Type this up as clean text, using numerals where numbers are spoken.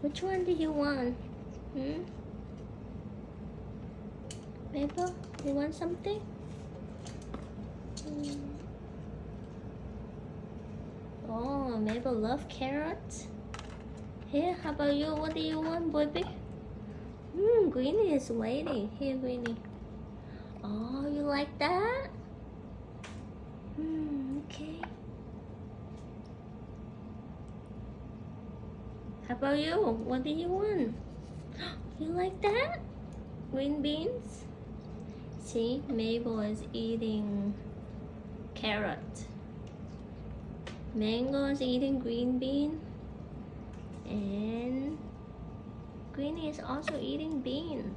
Which one do you want? Hmm? Mabel, you want something? Oh, Mabel love carrots. Here, how about you? What do you want, baby? Greenie is waiting. Here, Greenie. Oh, you like that? Okay. How about you? What do you want? You like that? Green beans? See, Mabel is eating carrot. Mango is eating green bean. And Greenie is also eating beans.